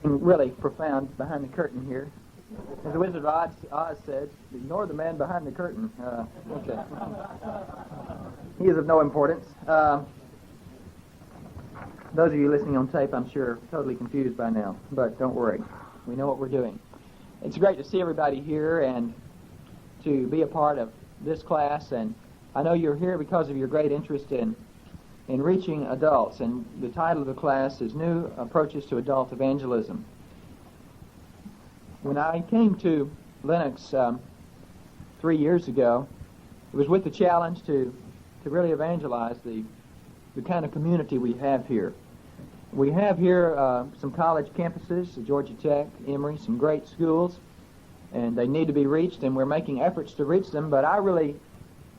Really profound behind the curtain here. As the Wizard of Oz said, ignore the man behind the curtain. Okay. He is of no importance. Those of you listening on tape, I'm sure, are totally confused by now. But don't worry. We know what we're doing. It's great to see everybody here and to be a part of this class. And I know you're here because of your great interest in reaching adults. And the title of the class is New Approaches to Adult Evangelism. When I came to Lennox 3 years ago, it was with the challenge to really evangelize the kind of community we have here. We have here some college campuses, Georgia Tech, Emory, some great schools, and they need to be reached, and we're making efforts to reach them, but I really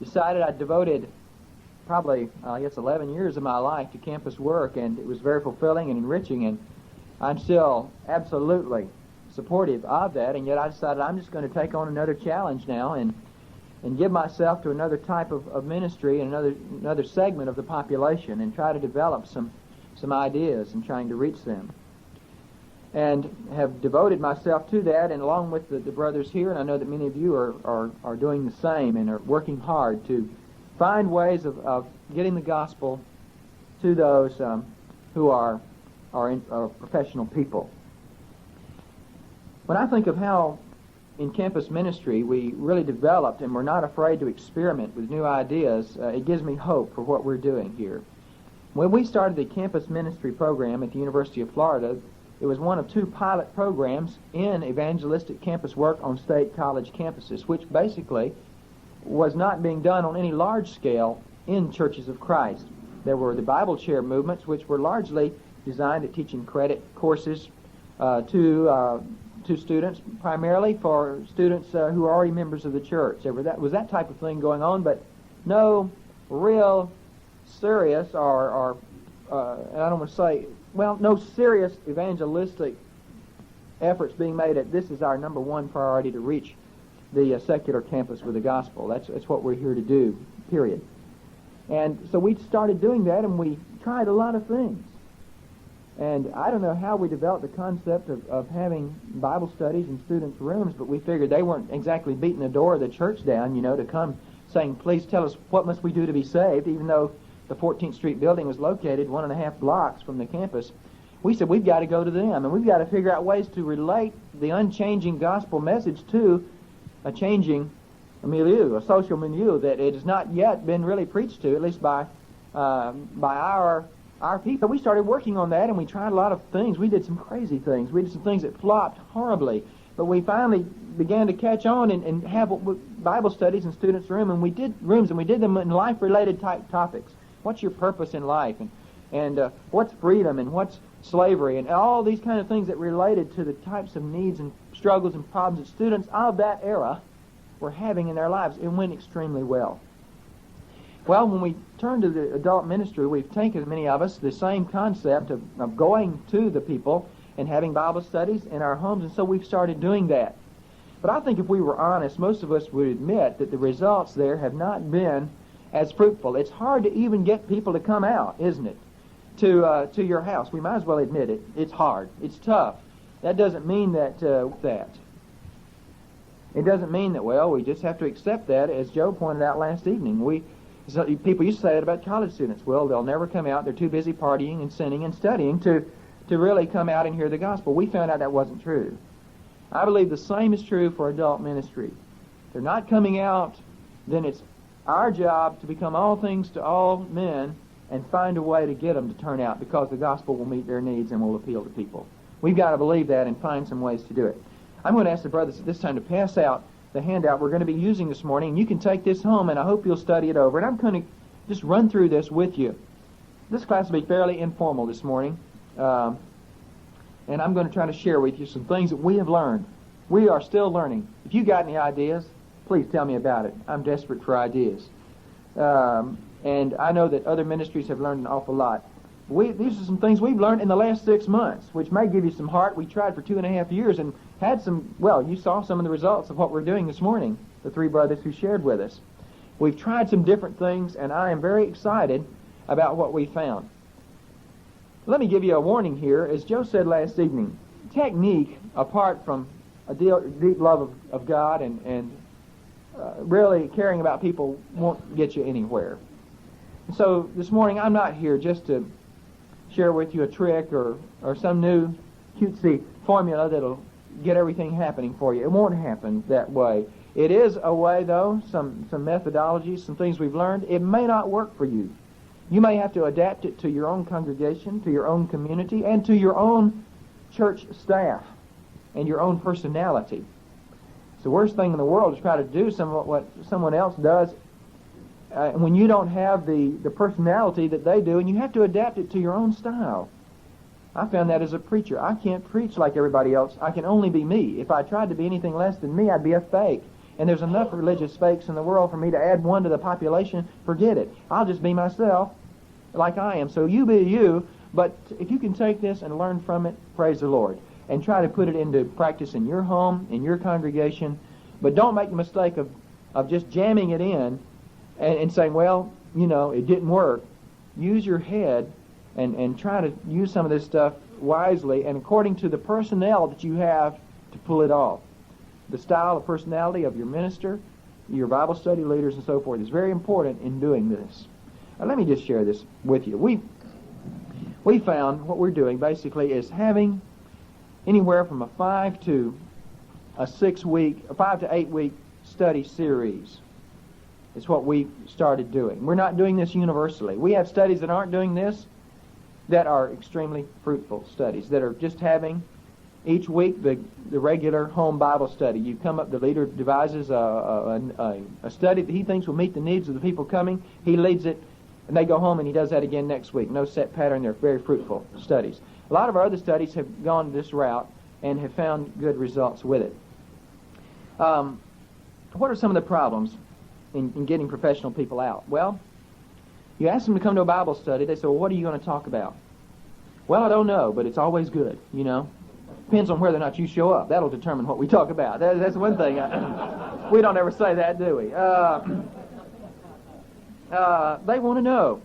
decided I devoted probably, 11 years of my life to campus work, and it was very fulfilling and enriching, and I'm still absolutely supportive of that, and yet I decided I'm just going to take on another challenge now and give myself to another type of ministry and another segment of the population and try to develop some ideas and trying to reach them. And have devoted myself to that, and along with the brothers here, and I know that many of you are doing the same and are working hard to find ways of getting the gospel to those who are professional people. When I think of how in campus ministry we really developed and we're not afraid to experiment with new ideas, it gives me hope for what we're doing here. When we started the campus ministry program at the University of Florida, it was one of two pilot programs in evangelistic campus work on state college campuses, which basically was not being done on any large scale in churches of Christ. There were the Bible chair movements, which were largely designed at teaching credit courses to students, primarily for students who are already members of the church. There was that type of thing going on, but no real serious or I don't want to say, no serious evangelistic efforts being made at this is our number one priority to reach the secular campus with the gospel. That's what we're here to do, period. And so we started doing that, and we tried a lot of things. And I don't know how we developed the concept of having Bible studies in students' rooms, but we figured they weren't exactly beating the door of the church down, to come saying, please tell us what must we do to be saved, even though the 14th Street building was located 1.5 blocks from the campus. We said we've got to go to them, and we've got to figure out ways to relate the unchanging gospel message to a changing milieu, a social milieu that it has not yet been really preached to, at least by our people. We started working on that, and we tried a lot of things. We did some crazy things. We did some things that flopped horribly, but we finally began to catch on and have Bible studies in students' rooms, and we did them in life-related type topics. What's your purpose in life, and what's freedom, and what's slavery, and all these kind of things that related to the types of needs and struggles and problems that students of that era were having in their lives. It went extremely well. Well, when we turn to the adult ministry, we've taken, many of us, the same concept of going to the people and having Bible studies in our homes, and so we've started doing that. But I think if we were honest, most of us would admit that the results there have not been as fruitful. It's hard to even get people to come out, isn't it, to your house. We might as well admit it. It's hard. It's tough. That doesn't mean that it doesn't mean that, we just have to accept that, as Joe pointed out last evening. So people used to say that about college students. Well, they'll never come out. They're too busy partying and sinning and studying to really come out and hear the gospel. We found out that wasn't true. I believe the same is true for adult ministry. If they're not coming out, then it's our job to become all things to all men and find a way to get them to turn out, because the gospel will meet their needs and will appeal to people. We've got to believe that and find some ways to do it. I'm going to ask the brothers at this time to pass out the handout we're going to be using this morning, and you can take this home, and I hope you'll study it over. And I'm going to just run through this with you. This class will be fairly informal this morning, and I'm going to try to share with you some things that we have learned. We are still learning. If you got any ideas, please tell me about it. I'm desperate for ideas. And I know that other ministries have learned an awful lot. These are some things we've learned in the last 6 months, which may give you some heart. We tried for 2.5 years and had some, you saw some of the results of what we're doing this morning, the three brothers who shared with us. We've tried some different things, and I am very excited about what we found. Let me give you a warning here. As Joe said last evening, technique, apart from a deep love of God and really caring about people, won't get you anywhere. And so this morning I'm not here just to share with you a trick or some new cutesy formula that'll get everything happening for you. It won't happen that way. It is a way, though, some methodologies, some things we've learned. It may not work for you. You may have to adapt it to your own congregation, to your own community, and to your own church staff and your own personality. It's the worst thing in the world to try to do what someone else does when you don't have the personality that they do, and you have to adapt it to your own style. I found that as a preacher. I can't preach like everybody else. I can only be me. If I tried to be anything less than me, I'd be a fake. And there's enough religious fakes in the world for me to add one to the population. Forget it. I'll just be myself like I am. So you be you, but if you can take this and learn from it, praise the Lord. And try to put it into practice in your home, in your congregation. But don't make the mistake of just jamming it in and saying, well, it didn't work. Use your head and try to use some of this stuff wisely and according to the personnel that you have to pull it off. The style of personality of your minister, your Bible study leaders, and so forth is very important in doing this. Now, let me just share this with you. We found what we're doing basically is having anywhere from a 5 to 8 week study series. It's what we started doing. We're not doing this universally. We have studies that aren't doing this that are extremely fruitful studies, that are just having each week the regular home Bible study. You come up, the leader devises a study that he thinks will meet the needs of the people coming. He leads it, and they go home, and he does that again next week. No set pattern. They're very fruitful studies. A lot of our other studies have gone this route and have found good results with it. What are some of the problems in getting professional people out? Well, you ask them to come to a Bible study. They say, well, what are you going to talk about? Well, I don't know, but it's always good, Depends on whether or not you show up. That'll determine what we talk about. That's one thing. We don't ever say that, do we? They want to know.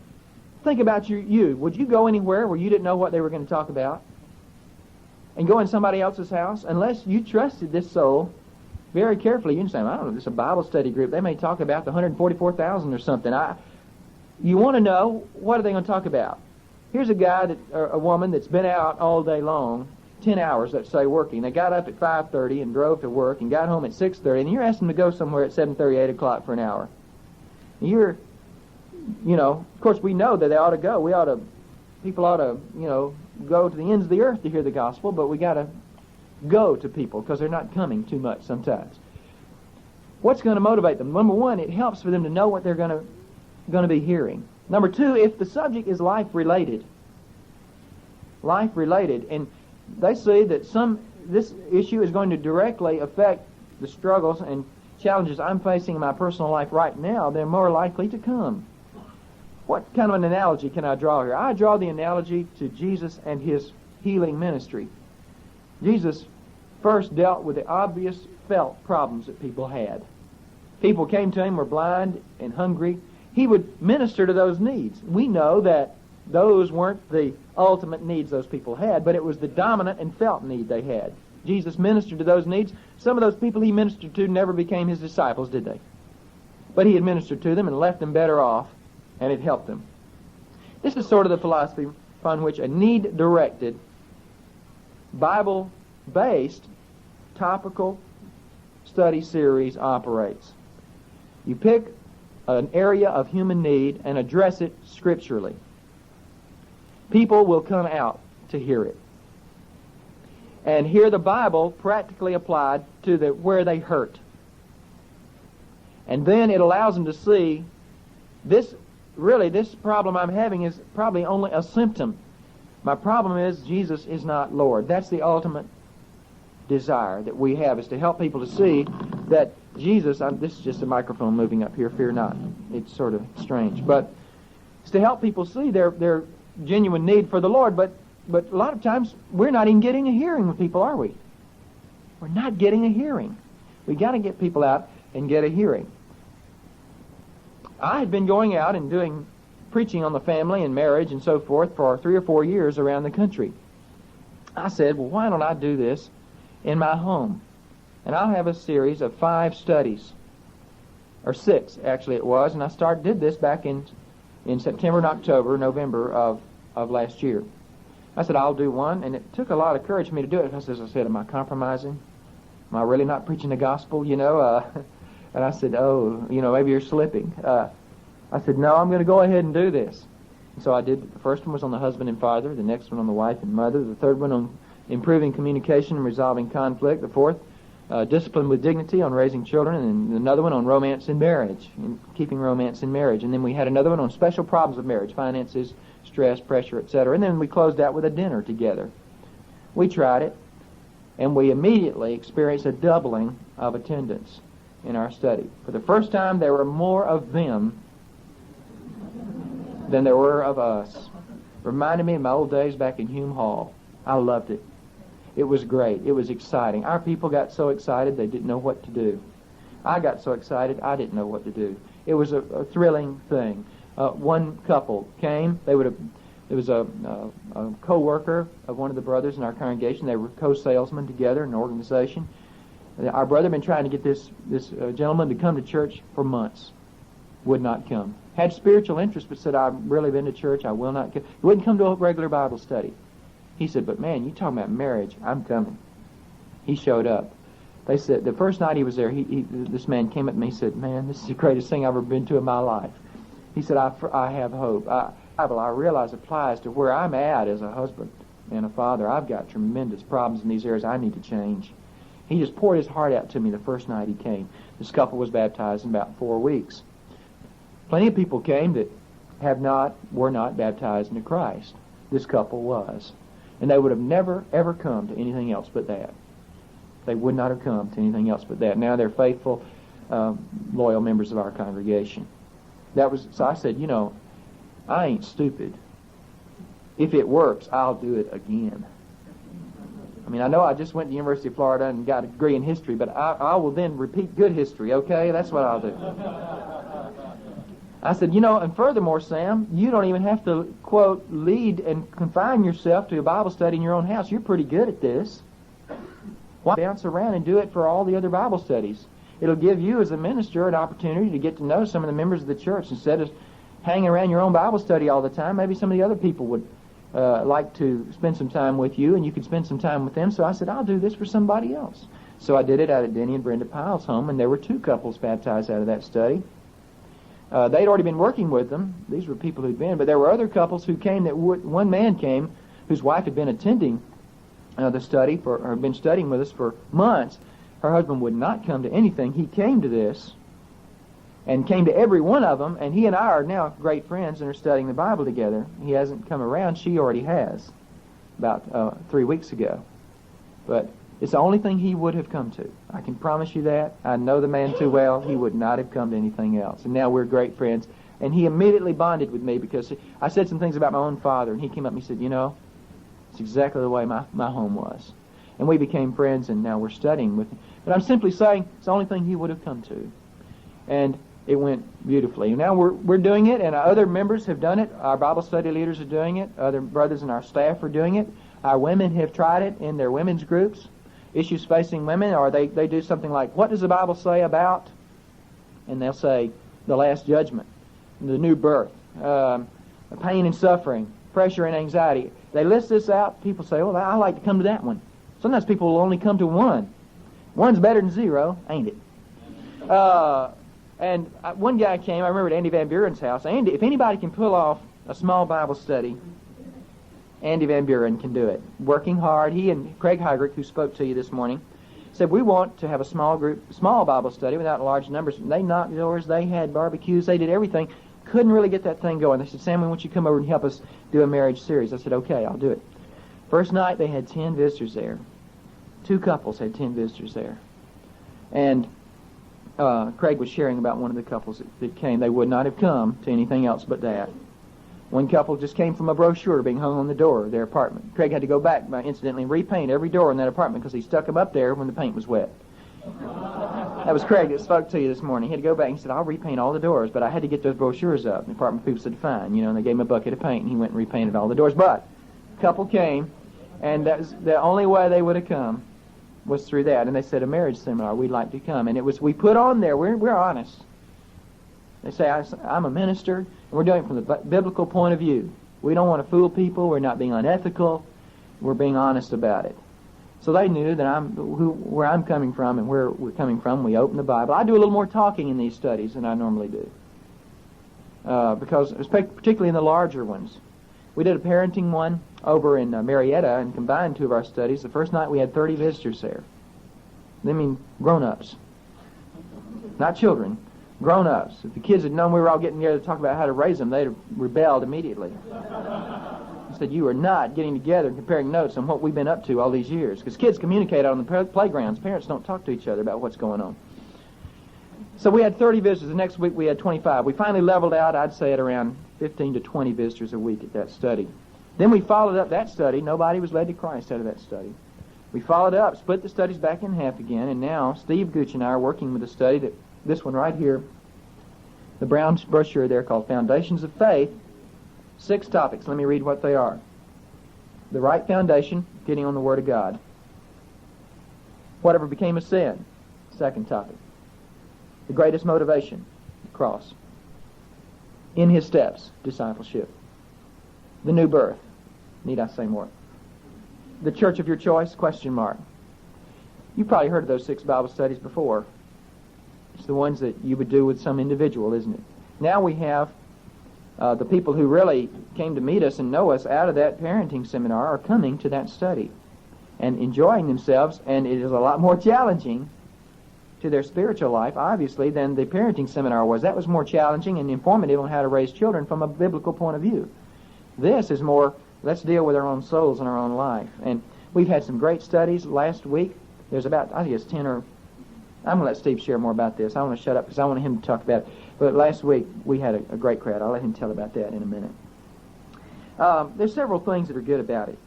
Think about you. Would you go anywhere where you didn't know what they were going to talk about? And go in somebody else's house? Unless you trusted this soul very carefully. You can say, I don't know, this is a Bible study group. They may talk about the 144,000 or something. You want to know, what are they going to talk about? Here's a guy, or a woman that's been out all day long, 10 hours, let's say, working. They got up at 5:30 and drove to work and got home at 6:30, and you're asking them to go somewhere at 7:30, 8 o'clock for an hour. Of course, we know that they ought to go. People ought to, go to the ends of the earth to hear the gospel, but we got to go to people because they're not coming too much sometimes. What's going to motivate them? Number one, it helps for them to know what they're going to be hearing. Number two, if the subject is life-related, and they see that this issue is going to directly affect the struggles and challenges I'm facing in my personal life right now, they're more likely to come. What kind of an analogy can I draw here? I draw the analogy to Jesus and his healing ministry. Jesus first dealt with the obvious felt problems that people had. People came to him, were blind and hungry. He would minister to those needs. We know that those weren't the ultimate needs those people had, but it was the dominant and felt need they had. Jesus ministered to those needs. Some of those people he ministered to never became his disciples, did they? But he had ministered to them and left them better off, and it helped them. This is sort of the philosophy upon which a need-directed, Bible-based, topical study series operates. You pick an area of human need and address it scripturally. People will come out to hear it and hear the Bible practically applied to where they hurt. And then it allows them to see this problem I'm having is probably only a symptom. My problem is Jesus is not Lord. That's the ultimate desire that we have, is to help people to see that Jesus, this is just a microphone moving up here, fear not. It's sort of strange. But it's to help people see their genuine need for the Lord. But a lot of times we're not even getting a hearing with people, are we? We're not getting a hearing. We got to get people out and get a hearing. I had been going out and doing preaching on the family and marriage and so forth for 3 or 4 years around the country. I said, well, why don't I do this in my home? And I'll have a series of 5 studies, or 6 actually it was, and I did this back in September and October, November of last year. I said, I'll do one, and it took a lot of courage for me to do it. Because, as I said, am I compromising? Am I really not preaching the gospel, And I said, maybe you're slipping. I said, no, I'm going to go ahead and do this. And so I did. The first one was on the husband and father, the next one on the wife and mother, the third one on improving communication and resolving conflict, the fourth, discipline with dignity on raising children, and another one on romance in marriage, and keeping romance in marriage. And then we had another one on special problems of marriage, finances, stress, pressure, etc. And then we closed out with a dinner together. We tried it, and we immediately experienced a doubling of attendance in our study. For the first time, there were more of them than there were of us. Reminded me of my old days back in Hume Hall. I loved it. It was great. It was exciting. Our people got so excited they didn't know what to do. I got so excited I didn't know what to do. It was a thrilling thing. One couple came. There was a co-worker of one of the brothers in our congregation. They were co-salesmen together in an organization. Our brother had been trying to get this gentleman to come to church for months. Would not come. Had spiritual interest, but said, I've really been to church. I will not come. He wouldn't come to a regular Bible study. He said, but man, you talking about marriage. I'm coming. He showed up. They said, the first night he was there, this man came up to me and said, man, this is the greatest thing I've ever been to in my life. He said, I have hope. I realize applies to where I'm at as a husband and a father. I've got tremendous problems in these areas I need to change. He just poured his heart out to me the first night he came. This couple was baptized in about 4 weeks. Plenty of people came that were not baptized into Christ. This couple was. And they would have never, ever come to anything else but that. They would not have come to anything else but that. Now they're faithful, loyal members of our congregation. So I said, I ain't stupid. If it works, I'll do it again. I mean, I know I just went to the University of Florida and got a degree in history, but I will then repeat good history, okay? That's what I'll do. I said, and furthermore, Sam, you don't even have to, quote, lead and confine yourself to a Bible study in your own house. You're pretty good at this. Why bounce around and do it for all the other Bible studies? It'll give you, as a minister, an opportunity to get to know some of the members of the church. Instead of hanging around your own Bible study all the time, maybe some of the other people would like to spend some time with you, and you could spend some time with them. So I said, I'll do this for somebody else. So I did it out at Denny and Brenda Pyle's home, and there were 2 couples baptized out of that study. They'd already been working with them. These were people who'd been, but there were other couples who came. One man came whose wife had been attending the study or had been studying with us for months. Her husband would not come to anything. He came to this and came to every one of them, and he and I are now great friends and are studying the Bible together. He hasn't come around. She already has, about 3 weeks ago. But it's the only thing he would have come to. I can promise you that. I know the man too well. He would not have come to anything else. And now we're great friends. And he immediately bonded with me because I said some things about my own father, and he came up and he said, it's exactly the way my home was. And we became friends, and now we're studying with him. But I'm simply saying it's the only thing he would have come to. And it went beautifully. Now we're doing it, and other members have done it. Our Bible study leaders are doing it. Other brothers in our staff are doing it. Our women have tried it in their women's groups. Issues facing women, or they do something like, what does the Bible say about? And they'll say, the last judgment, the new birth, pain and suffering, pressure and anxiety. They list this out. People say, well, I like to come to that one. Sometimes people will only come to one. One's better than 0, ain't it? And one guy came, I remember at Andy Van Buren's house. Andy, if anybody can pull off a small Bible study, Andy Van Buren can do it. Working hard. He and Craig Heidrich, who spoke to you this morning, said, we want to have a small Bible study without large numbers. They knocked doors, they had barbecues, they did everything. Couldn't really get that thing going. They said, Sam, we want you to come over and help us do a marriage series. I said, okay, I'll do it. First night, they had 10 visitors there. 2 couples had 10 visitors there. And Craig was sharing about one of the couples that came. They would not have come to anything else but that. One couple just came from a brochure being hung on the door of their apartment. Craig had to go back, incidentally, and repaint every door in that apartment because he stuck them up there when the paint was wet. That was Craig that spoke to you this morning. He had to go back and he said, I'll repaint all the doors, but I had to get those brochures up. And the apartment people said, fine, and they gave him a bucket of paint, and he went and repainted all the doors. But a couple came, And that's the only way they would have come was through that. And they said, a marriage seminar, we'd like to come. And it was, we put on there, we're honest. They say, I'm a minister, and we're doing it from the biblical point of view. We don't want to fool people. We're not being unethical. We're being honest about it. So they knew that where I'm coming from and where we're coming from. We open the Bible. I do a little more talking in these studies than I normally do. Because, particularly in the larger ones. We did a parenting one over in Marietta and combined two of our studies. The first night we had 30 visitors there. I mean grown-ups. Not children. Grown-ups. If the kids had known we were all getting together to talk about how to raise them, they'd have rebelled immediately. Said, you are not getting together and comparing notes on what we've been up to all these years. Because kids communicate out on the playgrounds. Parents don't talk to each other about what's going on. So we had 30 visitors. The next week we had 25. We finally leveled out, I'd say, at around 15 to 20 visitors a week at that study. Then we followed up that study. Nobody was led to Christ out of that study. We followed up, split the studies back in half again, and now Steve Gooch and I are working with a study, that this one right here, the brown brochure there called Foundations of Faith. 6 topics. Let me read what they are. The right foundation, getting on the Word of God. Whatever became a sin, second topic. The greatest motivation, the cross. In His steps, discipleship. The new birth. Need I say more? The church of your choice, question mark. You've probably heard of those 6 Bible studies before. It's the ones that you would do with some individual, isn't it? Now we have the people who really came to meet us and know us out of that parenting seminar are coming to that study and enjoying themselves, and it is a lot more challenging to their spiritual life, obviously, than the parenting seminar was. That was more challenging and informative on how to raise children from a biblical point of view. This is more, let's deal with our own souls and our own life. And we've had some great studies. Last week, there's about, I think it's 10 or... I'm going to let Steve share more about this. I want to shut up because I want him to talk about it. But last week, we had a great crowd. I'll let him tell about that in a minute. There's several things that are good about it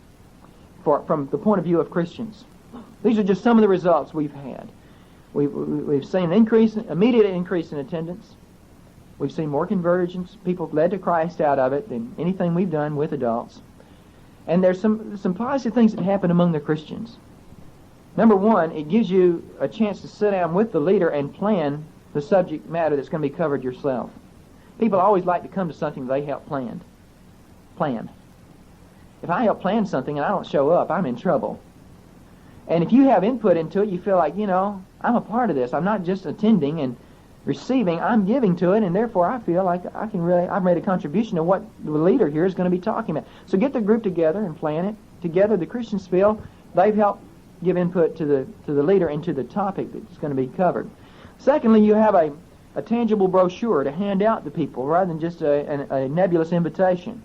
from the point of view of Christians. These are just some of the results we've had. We've seen an immediate increase in attendance. We've seen more conversions, people led to Christ out of it than anything we've done with adults. And there's some positive things that happen among the Christians. Number one, it gives you a chance to sit down with the leader and plan the subject matter that's going to be covered yourself. People always like to come to something they help plan. If I help plan something and I don't show up, I'm in trouble. And if you have input into it, you feel like, I'm a part of this. I'm not just attending and receiving, I'm giving to it, and therefore I feel like I've made a contribution to what the leader here is going to be talking about. So get the group together and plan it. Together, the Christians feel they've helped give input to the leader and to the topic that's going to be covered. Secondly, you have a tangible brochure to hand out to people rather than just a nebulous invitation.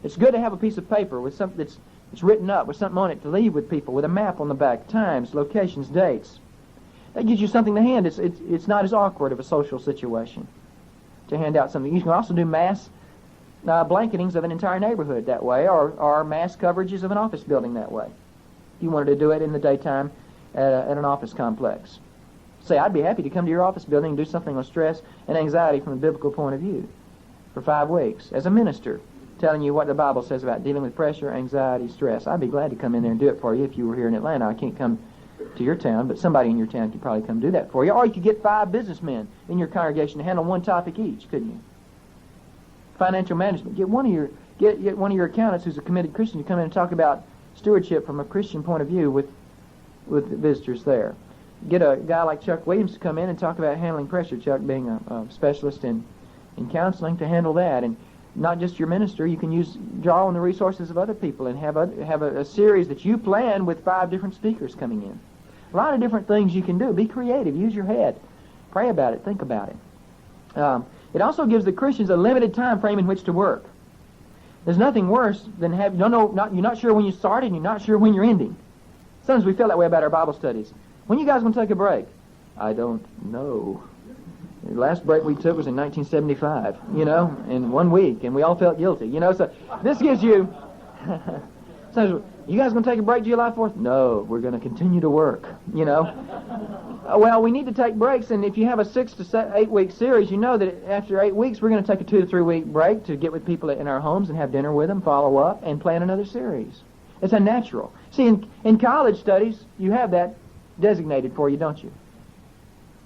It's good to have a piece of paper with something that's written up with something on it to leave with people, with a map on the back, times, locations, dates. That gives you something to hand. It's not as awkward of a social situation to hand out something. You can also do mass blanketings of an entire neighborhood that way, or mass coverages of an office building that way. If you wanted to do it in the daytime at an office complex. Say, I'd be happy to come to your office building and do something on stress and anxiety from a biblical point of view for 5 weeks as a minister, telling you what the Bible says about dealing with pressure, anxiety, stress. I'd be glad to come in there and do it for you if you were here in Atlanta. I can't come to your town, but somebody in your town could probably come do that for you. Or you could get 5 businessmen in your congregation to handle one topic each, couldn't you? Financial management. Get one of your accountants who's a committed Christian to come in and talk about stewardship from a Christian point of view with visitors there. Get a guy like Chuck Williams to come in and talk about handling pressure, Chuck being a specialist in counseling, to handle that. And not just your minister, you can draw on the resources of other people and have a series that you plan with 5 different speakers coming in. A lot of different things you can do. Be creative. Use your head. Pray about it. Think about it. It also gives the Christians a limited time frame in which to work. There's nothing worse than you're not sure when you started and you're not sure when you're ending. Sometimes we feel that way about our Bible studies. When you guys going to take a break? I don't know. The last break we took was in 1975, in 1 week, and we all felt guilty, So this gives you... So, you guys going to take a break July 4th? No, we're going to continue to work, Well, we need to take breaks, and if you have a 6 to 8 week series, you know that after 8 weeks, we're going to take a 2 to 3 week break to get with people in our homes and have dinner with them, follow up, and plan another series. It's unnatural. See, in college studies, you have that designated for you, don't you?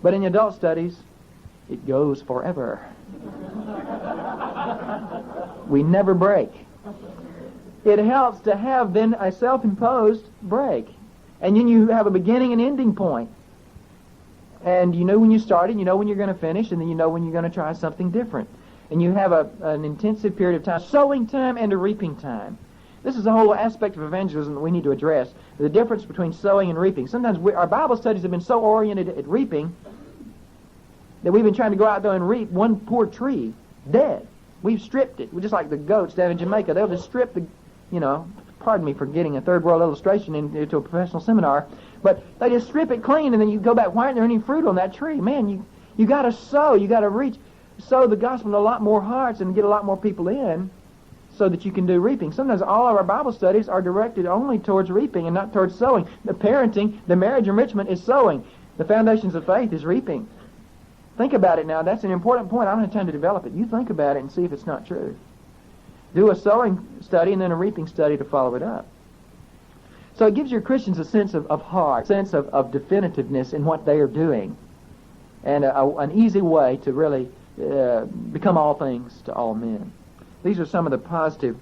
But in adult studies, it goes forever. We never break. It helps to have then a self-imposed break. And then you have a beginning and ending point. And you know when you started, you know when you're going to finish, and then you know when you're going to try something different. And you have an intensive period of time, sowing time and a reaping time. This is a whole aspect of evangelism that we need to address, the difference between sowing and reaping. Sometimes our Bible studies have been so oriented at reaping that we've been trying to go out there and reap one poor tree dead. We've stripped it. We're just like the goats down in Jamaica. They'll just strip the, pardon me for getting a third world illustration into a professional seminar, but they just strip it clean, and then you go back, why aren't there any fruit on that tree? Man, you got to sow. You got to sow the gospel in a lot more hearts and get a lot more people in so that you can do reaping. Sometimes all of our Bible studies are directed only towards reaping and not towards sowing. The parenting, the marriage enrichment is sowing. The foundations of faith is reaping. Think about it now. That's an important point. I don't have time to develop it. You think about it and see if it's not true. Do a sowing study and then a reaping study to follow it up. So it gives your Christians a sense of heart, a sense of definitiveness in what they are doing, and an easy way to really become all things to all men. These are some of the positive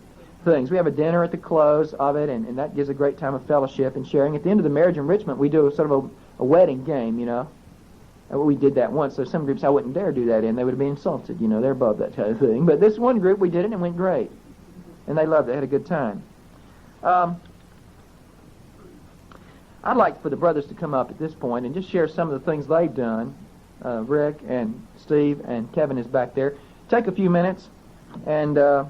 things. We have a dinner at the close of it, and that gives a great time of fellowship and sharing. At the end of the marriage enrichment, we do sort of a wedding game, We did that once. So some groups I wouldn't dare do that in. They would have been insulted. They're above that kind of thing. But this one group, we did it, and it went great. And they loved it. They had a good time. I'd like for the brothers to come up at this point and just share some of the things they've done. Rick and Steve and Kevin is back there. Take a few minutes, and how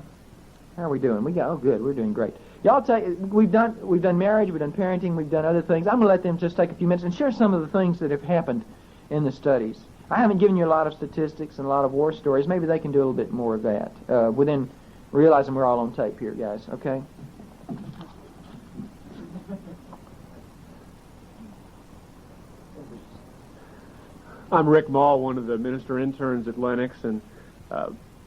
are we doing? Good. We're doing great. Y'all we've done marriage, we've done parenting, we've done other things. I'm going to let them just take a few minutes and share some of the things that have happened in the studies. I haven't given you a lot of statistics and a lot of war stories. Maybe they can do a little bit more of that within realizing we're all on tape here, guys. Okay? I'm Rick Mall, one of the minister interns at Lennox, and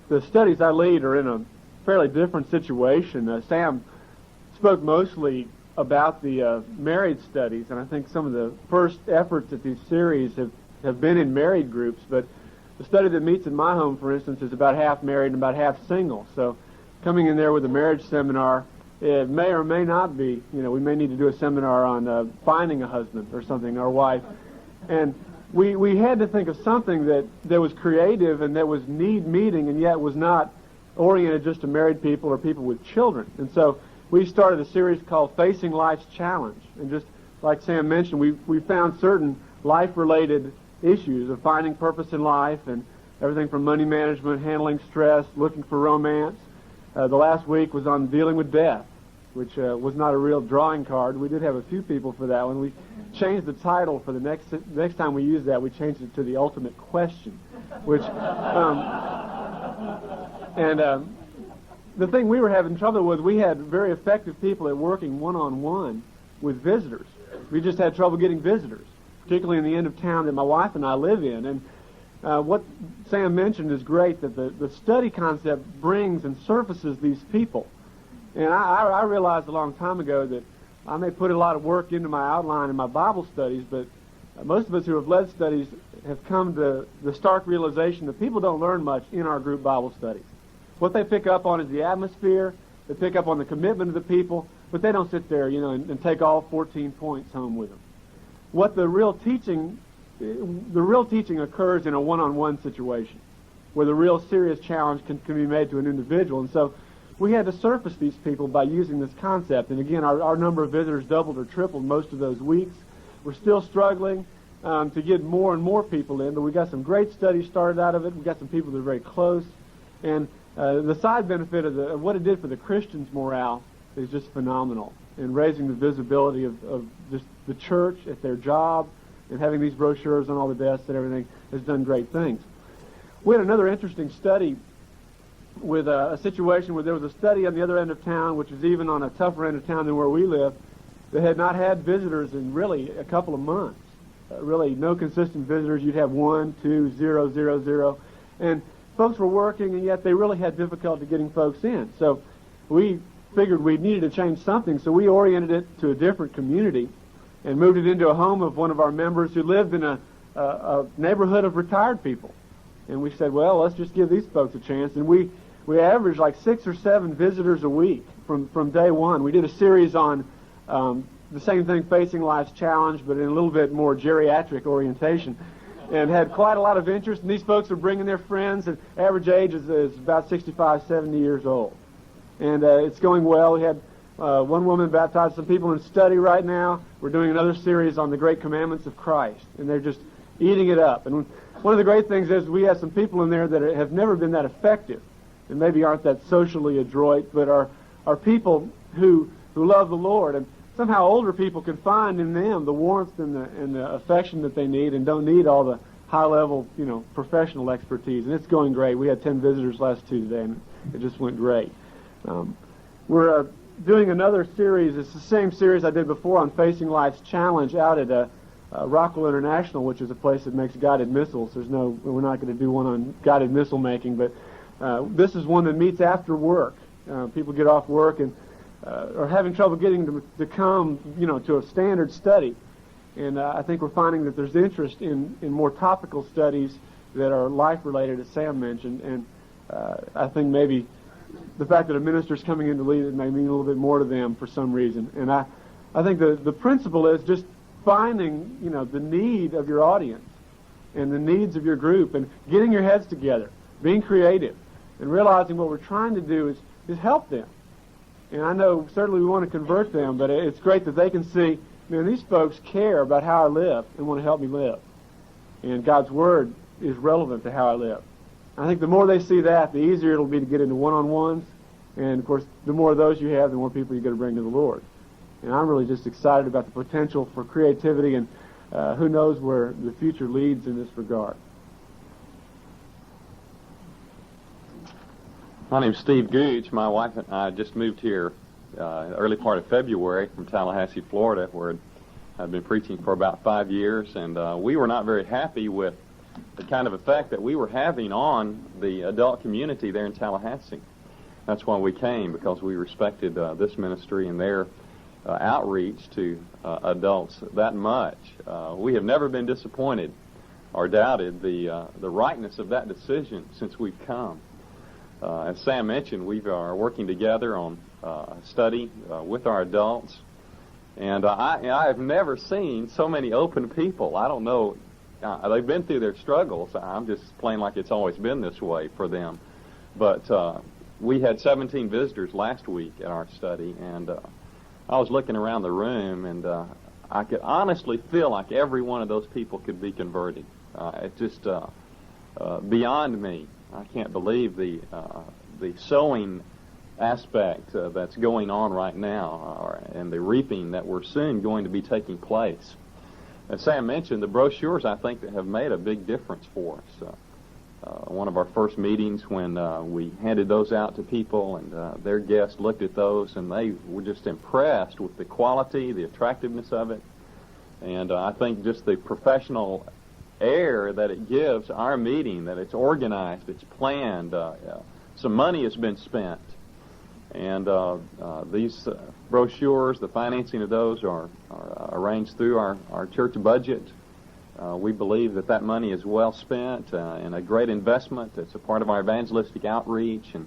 the studies I lead are in a fairly different situation. Sam spoke mostly about the married studies, and I think some of the first efforts at these series have been in married groups, but the study that meets in my home, for instance, is about half married and about half single. So coming in there with a marriage seminar, it may or may not be, we may need to do a seminar on finding a husband or something, or wife. And we had to think of something that was creative and that was need-meeting and yet was not oriented just to married people or people with children. And so we started a series called Facing Life's Challenge. And just like Sam mentioned, we found certain life-related issues of finding purpose in life and everything from money management, handling stress, looking for romance. The last week was on dealing with death, which was not a real drawing card. We did have a few people for that one. We changed the title for the next time we used that. We changed it to The Ultimate Question, which the thing we were having trouble with, we had very effective people at working one-on-one with visitors. We just had trouble getting visitors, particularly in the end of town that my wife and I live in. And what Sam mentioned is great, that the study concept brings and surfaces these people. And I realized a long time ago that I may put a lot of work into my outline in my Bible studies, but most of us who have led studies have come to the stark realization that people don't learn much in our group Bible studies. What they pick up on is the atmosphere, they pick up on the commitment of the people, but they don't sit there, and take all 14 points home with them. What the real teaching occurs in a one-on-one situation, where the real serious challenge can be made to an individual. And so we had to surface these people by using this concept. And again, our number of visitors doubled or tripled most of those weeks. We're still struggling to get more and more people in, but we got some great studies started out of it. We got some people that are very close. And the side benefit of what it did for the Christians' morale is just phenomenal, in raising the visibility of just the church at their job, and having these brochures on all the desks and everything has done great things. We had another interesting study with a situation where there was a study on the other end of town, which was even on a tougher end of town than where we live, that had not had visitors in really a couple of months. Really no consistent visitors. You'd have 1, 2, 0, 0, 0. And folks were working, and yet they really had difficulty getting folks in. So we figured we needed to change something, so we oriented it to a different community and moved it into a home of one of our members who lived in a neighborhood of retired people. And we said, well, let's just give these folks a chance. And we averaged like 6 or 7 visitors a week from day one. We did a series on the same thing, Facing Life's Challenge, but in a little bit more geriatric orientation, and had quite a lot of interest. And these folks were bringing their friends, and average age is about 65, 70 years old. And it's going well. We had one woman baptized some people in study right now. We're doing another series on the Great Commandments of Christ, and they're just eating it up. And one of the great things is we have some people in there that have never been that effective and maybe aren't that socially adroit, but are people who love the Lord. And somehow older people can find in them the warmth and the affection that they need and don't need all the high-level, professional expertise. And it's going great. We had 10 visitors last Tuesday, and it just went great. We're doing another series. It's the same series I did before on Facing Life's Challenge out at Rockwell International, which is a place that makes guided missiles. We're not going to do one on guided missile making, but this is one that meets after work. People get off work and are having trouble getting to come, to a standard study. And I think we're finding that there's interest in more topical studies that are life-related, as Sam mentioned. And I think maybe the fact that a minister's coming in to lead it may mean a little bit more to them for some reason. And I think the principle is just finding, the need of your audience and the needs of your group and getting your heads together, being creative, and realizing what we're trying to do is help them. And I know certainly we want to convert them, but it's great that they can see, man, these folks care about how I live and want to help me live. And God's Word is relevant to how I live. I think the more they see that, the easier it'll be to get into one-on-ones. And, of course, the more of those you have, the more people you're going to bring to the Lord. And I'm really just excited about the potential for creativity, and who knows where the future leads in this regard. My name's Steve Gooch. My wife and I just moved here early part of February from Tallahassee, Florida, where I've been preaching for about 5 years, and we were not very happy with the kind of effect that we were having on the adult community there in Tallahassee. That's why we came, because we respected this ministry and their outreach to adults that much. We have never been disappointed or doubted the rightness of that decision since we've come. As Sam mentioned, we are working together on a study with our adults, and I have never seen so many open people. I don't know, they've been through their struggles. I'm just playing like it's always been this way for them. But we had 17 visitors last week at our study, and I was looking around the room, and I could honestly feel like every one of those people could be converted. It's just beyond me. I can't believe the sowing aspect that's going on right now, and the reaping that we're soon going to be taking place. As Sam mentioned, the brochures, I think, that have made a big difference for us. One of our first meetings when we handed those out to people, and their guests looked at those, and they were just impressed with the quality, the attractiveness of it, and I think just the professional air that it gives our meeting, that it's organized, it's planned, some money has been spent, and these brochures, the financing of those are arranged through our church budget. We believe that money is well spent and a great investment. It's a part of our evangelistic outreach, and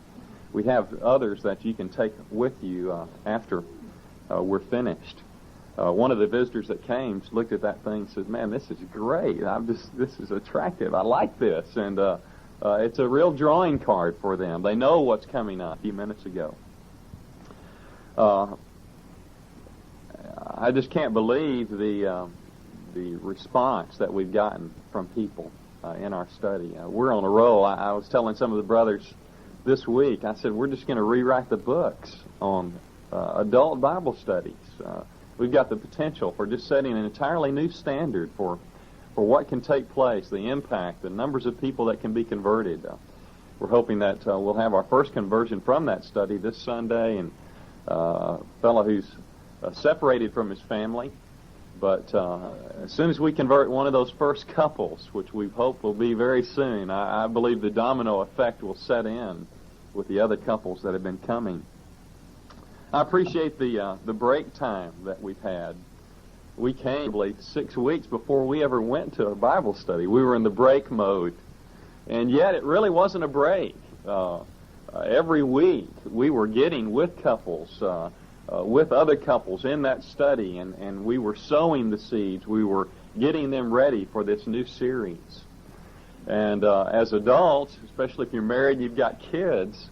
we have others that you can take with you after we're finished. One of the visitors that came looked at that thing and said, man, this is great. This is attractive. I like this. And it's a real drawing card for them. They know what's coming up a few minutes ago. I just can't believe the response that we've gotten from people in our study. We're on a roll. I was telling some of the brothers this week, I said, we're just going to rewrite the books on adult Bible studies. We've got the potential for just setting an entirely new standard for what can take place, the impact, the numbers of people that can be converted. We're hoping that we'll have our first conversion from that study this Sunday, and a fellow who's separated from his family. But as soon as we convert one of those first couples, which we hope will be very soon, I believe the domino effect will set in with the other couples that have been coming. I appreciate the break time that we've had. We came probably 6 weeks before we ever went to a Bible study. We were in the break mode, and yet it really wasn't a break. Every week we were getting with couples, with other couples in that study, and we were sowing the seeds. We were getting them ready for this new series. And as adults, especially if you're married, you've got kids,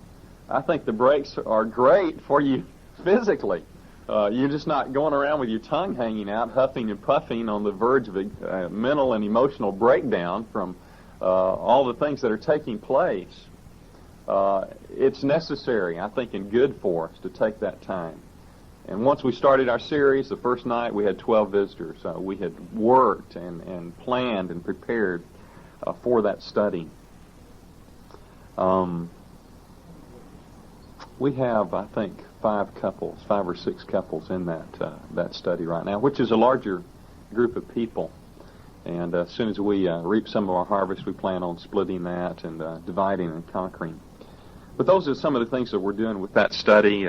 I think the breaks are great for you physically. You're just not going around with your tongue hanging out, huffing and puffing on the verge of a mental and emotional breakdown from all the things that are taking place. It's necessary, I think, and good for us to take that time. And once we started our series, the first night we had 12 visitors. We had worked and planned and prepared for that study. We have, I think, 5 or 6 couples in that study right now, which is a larger group of people. And as soon as we reap some of our harvest, we plan on splitting that and dividing and conquering. But those are some of the things that we're doing with that study.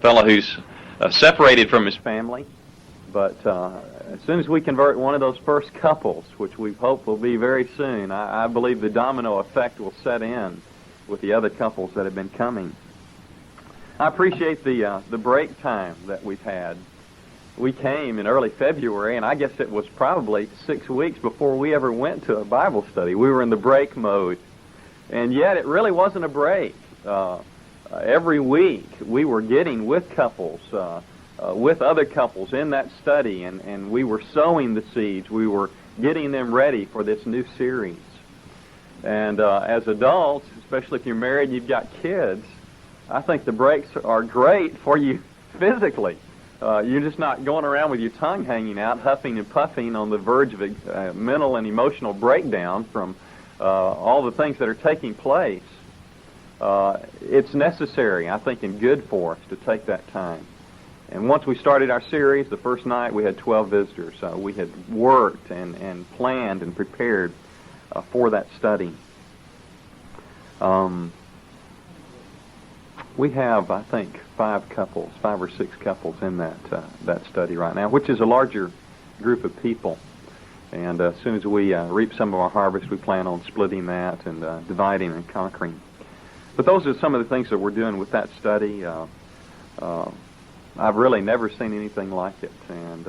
Fellow who's separated from his family, but as soon as we convert one of those first couples, which we hope will be very soon, I believe the domino effect will set in with the other couples that have been coming. I appreciate the break time that we've had. We came in early February, and I guess it was probably 6 weeks before we ever went to a Bible study. We were in the break mode, and yet it really wasn't a break. Every week we were getting with couples, with other couples in that study, and we were sowing the seeds. We were getting them ready for this new series. And as adults, especially if you're married and you've got kids, I think the breaks are great for you physically. You're just not going around with your tongue hanging out, huffing and puffing on the verge of a mental and emotional breakdown from all the things that are taking place. It's necessary, I think, and good for us to take that time. And once we started our series, the first night we had 12 visitors. We had worked and planned and prepared for that study. We have, I think, 5 or 6 couples in that study right now, which is a larger group of people. And as soon as we reap some of our harvest, we plan on splitting that and dividing and conquering. But those are some of the things that we're doing with that study. I've really never seen anything like it, and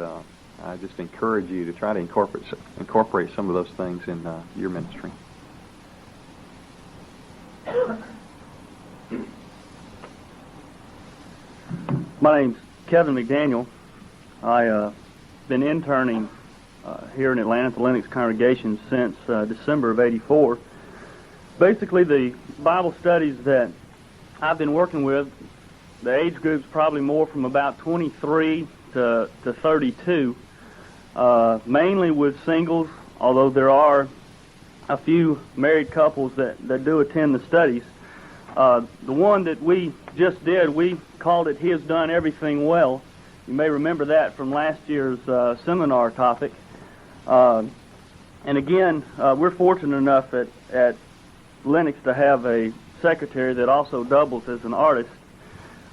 I just encourage you to try to incorporate some of those things in your ministry. My name's Kevin McDaniel. I've been interning here in Atlanta at the Lennox congregation since December of '84. Basically, the Bible studies that I've been working with, the age group's probably more from about 23 to 32, mainly with singles, although there are a few married couples that do attend the studies. The one that we just did, we called it He Has Done Everything Well. You may remember that from last year's seminar topic. And again, we're fortunate enough at Lennox to have a secretary that also doubles as an artist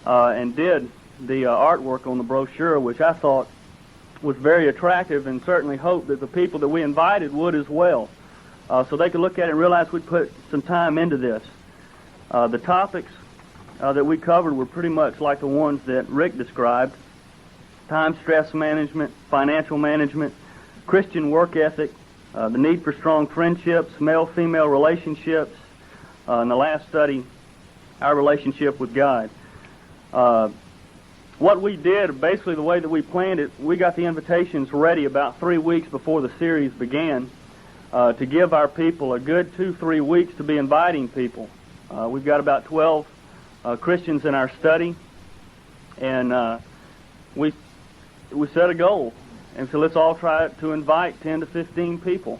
and did the artwork on the brochure, which I thought was very attractive, and certainly hope that the people that we invited would as well, so they could look at it and realize we'd put some time into this. The topics that we covered were pretty much like the ones that Rick described: time stress management, financial management, Christian work ethic, the need for strong friendships, male-female relationships, in the last study, our relationship with God. What we did, basically the way that we planned it, we got the invitations ready about 3 weeks before the series began to give our people a good 2-3 weeks to be inviting people. We've got about 12 Christians in our study, and we set a goal. And so let's all try to invite 10 to 15 people,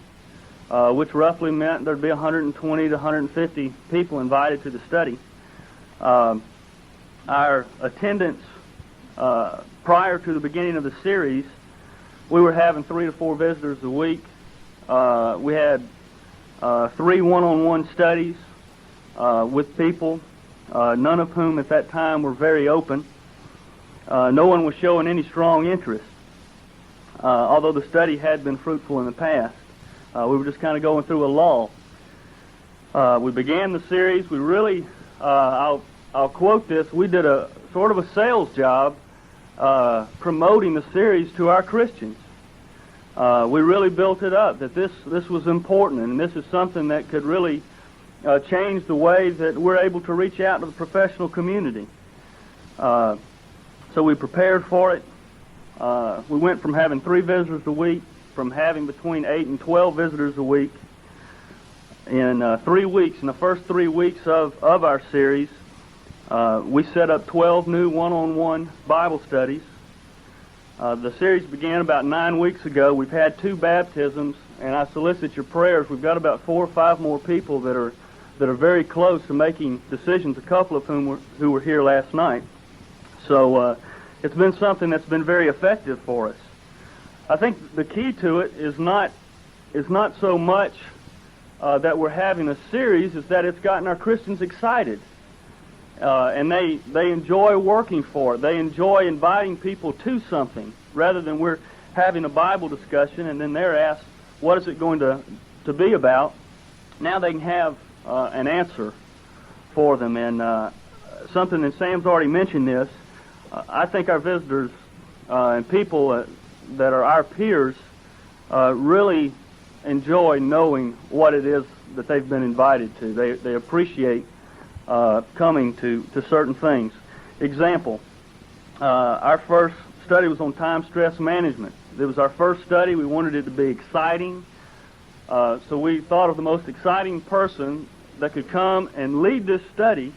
which roughly meant there'd be 120 to 150 people invited to the study. Our attendance prior to the beginning of the series we were having 3 to 4 visitors a week. We had 3 one-on-one studies with people, none of whom at that time were very open. No one was showing any strong interest, although the study had been fruitful in the past. We were just kind of going through a lull. We began the series. We really, I'll quote this, we did a sort of a sales job promoting the series to our Christians. We really built it up that this was important, and this is something that could really change the way that we're able to reach out to the professional community. So we prepared for it. We went from having 3 visitors a week, from having between 8 and 12 visitors a week. In 3 weeks, in the first 3 weeks of our series, we set up 12 new one-on-one Bible studies. The series began about 9 weeks ago. We've had 2 baptisms, and I solicit your prayers. We've got about 4 or 5 more people that are very close to making decisions, a couple of whom who were here last night. So it's been something that's been very effective for us. I think the key to it is not so much that we're having a series, is that it's gotten our Christians excited. And they enjoy working for it. They enjoy inviting people to something, rather than we're having a Bible discussion and then they're asked, what is it going to be about? Now they can have an answer for them. And something, and Sam's already mentioned this, I think our visitors and people that are our peers really enjoy knowing what it is that they've been invited to. They appreciate coming to certain things. Example, our first study was on time stress management. It was our first study. We wanted it to be exciting. So we thought of the most exciting person that could come and lead this study,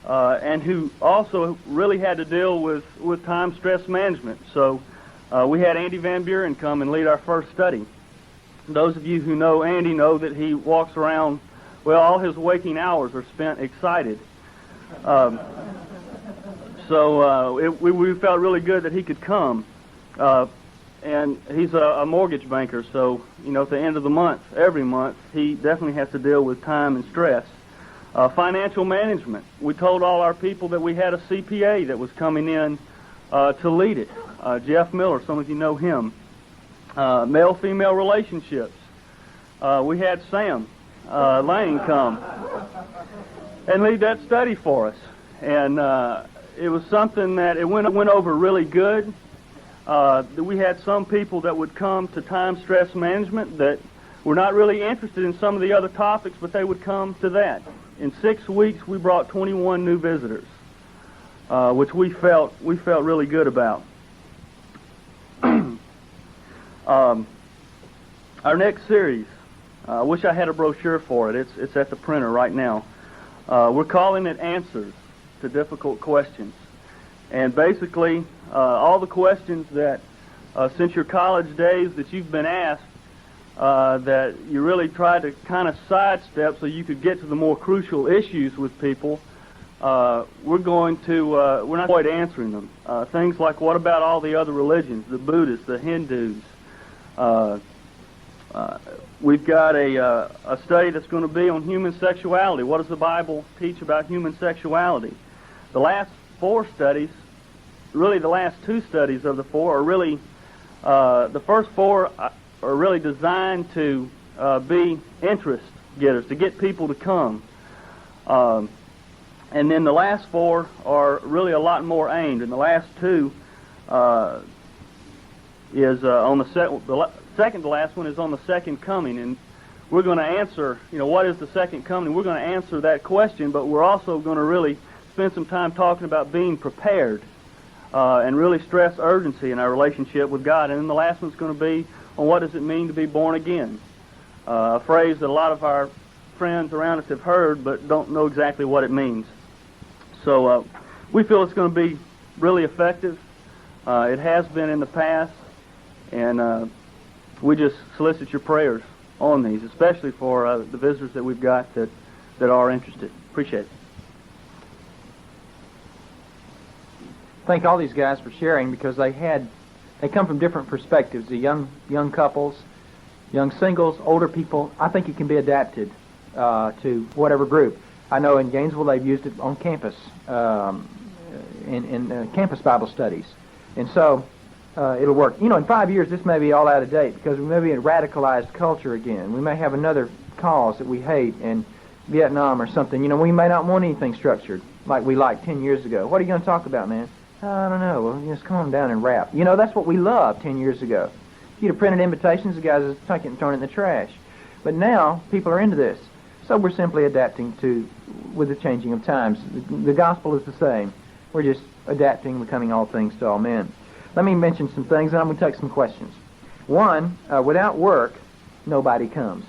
and who also really had to deal with time stress management. So we had Andy Van Buren come and lead our first study. Those of you who know Andy know that he walks around, well, all his waking hours are spent excited. So we felt really good that he could come. And he's a mortgage banker, so, at the end of the month, every month, he definitely has to deal with time and stress. Financial management. We told all our people that we had a CPA that was coming in to lead it. Jeff Miller, some of you know him. Male-female relationships. We had Sam Laing come and lead that study for us. And it was something that it went over really good. We had some people that would come to time stress management that were not really interested in some of the other topics, but they would come to that. In 6 weeks, we brought 21 new visitors, which we felt really good about. Our next series, I wish I had a brochure for it. It's at the printer right now. We're calling it Answers to Difficult Questions. And basically, all the questions that, since your college days, that you've been asked, that you really tried to kind of sidestep so you could get to the more crucial issues with people, we're not going to answering them. Things like, what about all the other religions, the Buddhists, the Hindus? We've got a study that's going to be on human sexuality. What does the Bible teach about human sexuality? The last 4 studies, really the last 2 studies of the 4 are really, the first 4 are really designed to be interest getters, to get people to come. And then the last 4 are really a lot more aimed, and the last 2 is on the second to last one is on the second coming, and we're going to answer, what is the second coming? We're going to answer that question, but we're also going to really spend some time talking about being prepared and really stress urgency in our relationship with God. And then the last one's going to be on what does it mean to be born again, a phrase that a lot of our friends around us have heard but don't know exactly what it means. So we feel it's going to be really effective. It has been in the past, and we just solicit your prayers on these, especially for the visitors that we've got that are interested. Appreciate it. Thank all these guys for sharing, because they had They come from different perspectives. The young couples, young singles, older people. I think it can be adapted to whatever group. I know in Gainesville they've used it on campus, in campus Bible studies. And so it'll work. You know, in 5 years this may be all out of date because we may be in radicalized culture again. We may have another cause that we hate in Vietnam or something. You know, we may not want anything structured like we liked 10 years ago. What are you going to talk about, man? I don't know. Well, just come on down and rap. You know, that's what we loved 10 years ago. If you'd have printed invitations, the guys would take it and throw it in the trash. But now, people are into this. So we're simply adapting with the changing of times. The gospel is the same. We're just adapting, becoming all things to all men. Let me mention some things, and I'm going to take some questions. One, without work, nobody comes.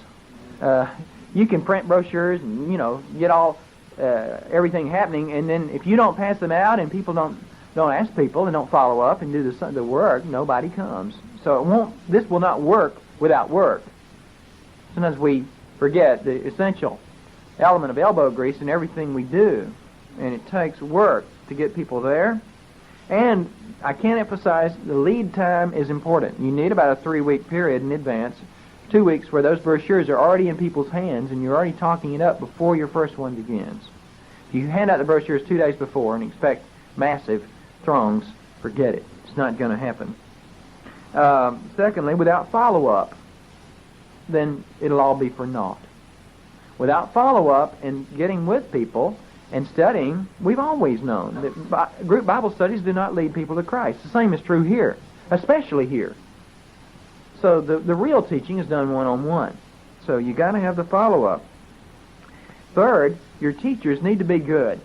You can print brochures and, you know, get all everything happening, and then if you don't pass them out and people don't ask people and don't follow up and do the work, nobody comes. So this will not work without work. Sometimes we forget the essential element of elbow grease in everything we do, and it takes work to get people there. And I can't emphasize the lead time is important. You need about a 3-week period in advance, 2 weeks where those brochures are already in people's hands and you're already talking it up before your first one begins. If you hand out the brochures 2 days before and expect massive throngs, forget it. It's not going to happen. Secondly, without follow-up, then it'll all be for naught. Without follow-up and getting with people and studying, we've always known that group Bible studies do not lead people to Christ. The same is true here, especially here. So the real teaching is done one-on-one. So you got to have the follow-up. Third, your teachers need to be good.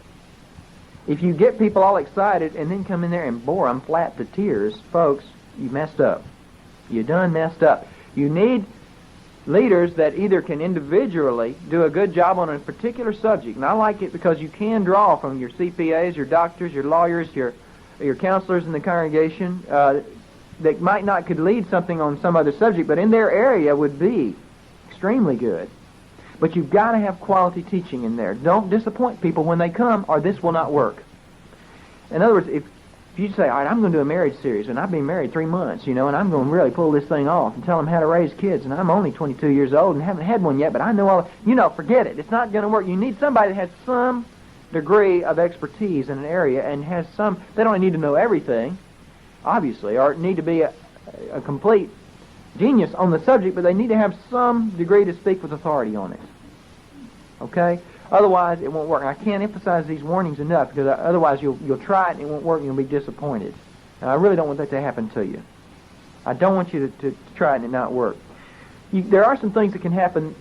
If you get people all excited and then come in there and bore them flat to tears, folks, you messed up. You done messed up. You need leaders that either can individually do a good job on a particular subject, and I like it because you can draw from your CPAs, your doctors, your lawyers, your counselors in the congregation that might not could lead something on some other subject, but in their area would be extremely good. But you've got to have quality teaching in there. Don't disappoint people when they come, or this will not work. In other words, if you say, all right, I'm going to do a marriage series, and I've been married 3 months, and I'm going to really pull this thing off and tell them how to raise kids, and I'm only 22 years old and haven't had one yet, but I know all, forget it. It's not going to work. You need somebody that has some degree of expertise in an area and has some, they don't need to know everything, obviously, or need to be a complete genius on the subject, but they need to have some degree to speak with authority on it. Okay? Otherwise, it won't work. I can't emphasize these warnings enough because otherwise you'll try it and it won't work and you'll be disappointed. And I really don't want that to happen to you. I don't want you to try it and it not work. There are some things that can happen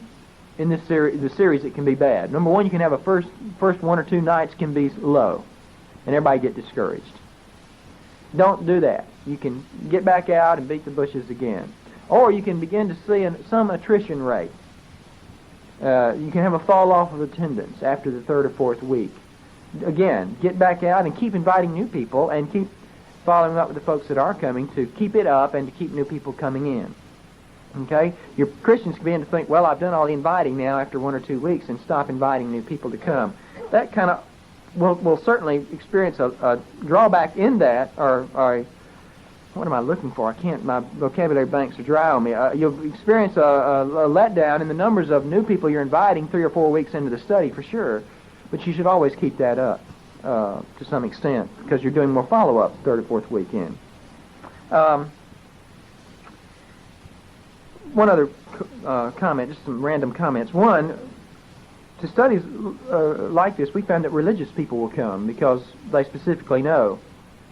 in this series that can be bad. Number one, you can have a first 1 or 2 nights can be low and everybody get discouraged. Don't do that. You can get back out and beat the bushes again. Or you can begin to see some attrition rate. You can have a fall off of attendance after the 3rd or 4th week. Again, get back out and keep inviting new people and keep following up with the folks that are coming to keep it up and to keep new people coming in. Okay? Your Christians can begin to think, well, I've done all the inviting now after 1 or 2 weeks and stop inviting new people to come. That kind of will certainly experience a drawback in that, or what am I looking for? My vocabulary banks are dry on me. You'll experience a letdown in the numbers of new people you're inviting 3 or 4 weeks into the study for sure, but you should always keep that up to some extent because you're doing more follow-up 3rd or 4th week in. One other comment, just some random comments. One, to studies like this, we found that religious people will come because they specifically know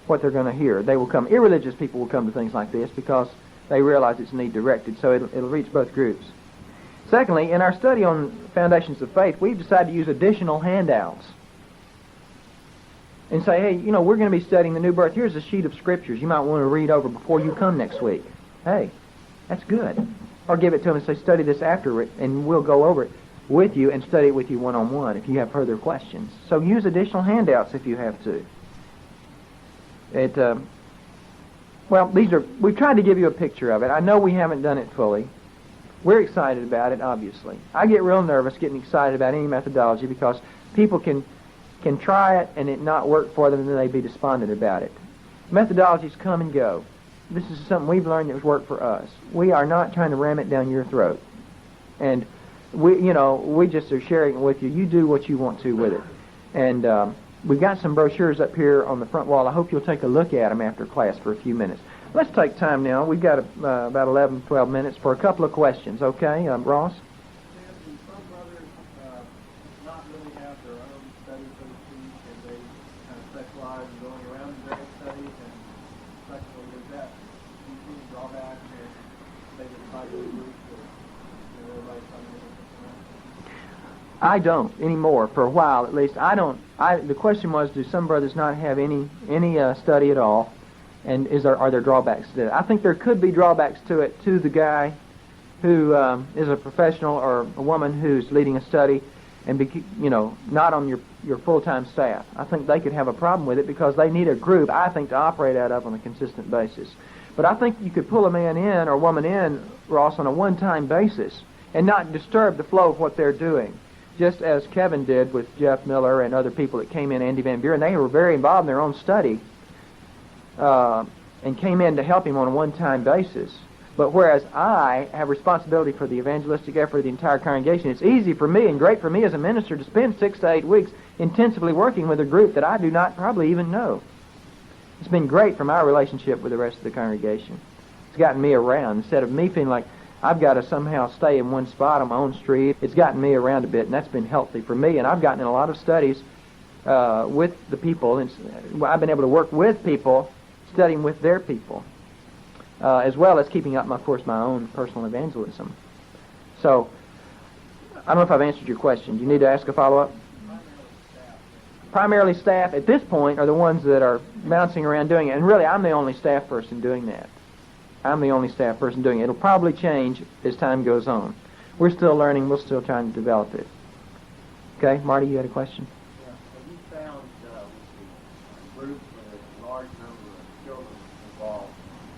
what they're going to hear. They will come. Irreligious people will come to things like this because they realize it's need-directed, so it'll reach both groups. Secondly, in our study on foundations of faith, we've decided to use additional handouts and say, hey, we're going to be studying the new birth. Here's a sheet of scriptures you might want to read over before you come next week. Hey, that's good. Or give it to them and say, study this after it, and we'll go over it with you and study it with you one-on-one if you have further questions. So use additional handouts if you have to. We've tried to give you a picture of it. I know we haven't done it fully. We're excited about it, obviously. I get real nervous getting excited about any methodology because people can try it and it not work for them and then they be despondent about it. Methodologies come and go. this is something we've learned that's worked for us. We are not trying to ram it down your throat. And we just are sharing it with you. You do what you want to with it. And we've got some brochures up here on the front wall. I hope you'll take a look at them after class for a few minutes. Let's take time now. We've got about 11, 12 minutes for a couple of questions. Okay, Ross? Some brothers not really have their own study, so to speak, and they kind of specialize in going around in various studies, and secondly, is that do you see any drawbacks if they get invited to a group or everybody's coming in or something else? I don't anymore, for a while at least. I don't. The question was, do some brothers not have any study at all, and are there drawbacks to it? I think there could be drawbacks to it to the guy who is a professional or a woman who's leading a study and not on your full-time staff. I think they could have a problem with it because they need a group, I think, to operate out of on a consistent basis. But I think you could pull a man in or a woman in, Ross, on a one-time basis and not disturb the flow of what they're doing, just as Kevin did with Jeff Miller and other people that came in, Andy Van Buren. They were very involved in their own study and came in to help him on a one-time basis. But whereas I have responsibility for the evangelistic effort of the entire congregation, it's easy for me and great for me as a minister to spend 6 to 8 weeks intensively working with a group that I do not probably even know. It's been great for my relationship with the rest of the congregation. It's gotten me around. Instead of me feeling like I've got to somehow stay in one spot on my own street, it's gotten me around a bit, and that's been healthy for me. And I've gotten in a lot of studies with the people, and I've been able to work with people, studying with their people, as well as keeping up, of course, my own personal evangelism. So, I don't know if I've answered your question. Do you need to ask a follow-up? Primarily staff at this point are the ones that are bouncing around doing it, and really I'm the only staff person doing that. I'm the only staff person doing it. It'll probably change as time goes on. We're still learning. We're still trying to develop it. Okay, Marty, you had a question? Yeah. Have you found with the group with a large number of children involved,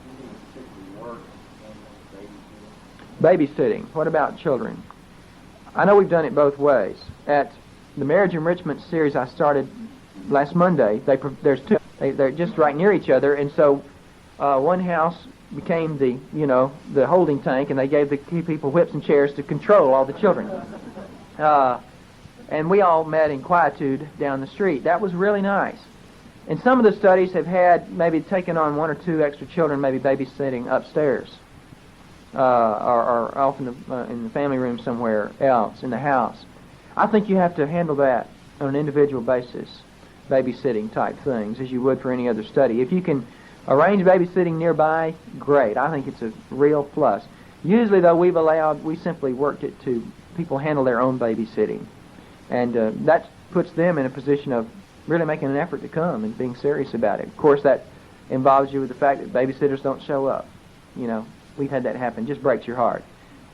any particular work on babysitting? Babysitting. What about children? I know we've done it both ways. At the Marriage Enrichment series I started last Monday, there's two. They're just right near each other, and so one house became the holding tank, and they gave the people whips and chairs to control all the children. And we all met in quietude down the street. That was really nice. And some of the studies have had maybe taken on 1 or 2 extra children, maybe babysitting upstairs, or off in the family room somewhere else in the house. I think you have to handle that on an individual basis, babysitting type things, as you would for any other study. If you can arrange babysitting nearby, great. I think it's a real plus. Usually, though, we simply worked it to people handle their own babysitting. And that puts them in a position of really making an effort to come and being serious about it. Of course, that involves you with the fact that babysitters don't show up. We've had that happen. It just breaks your heart.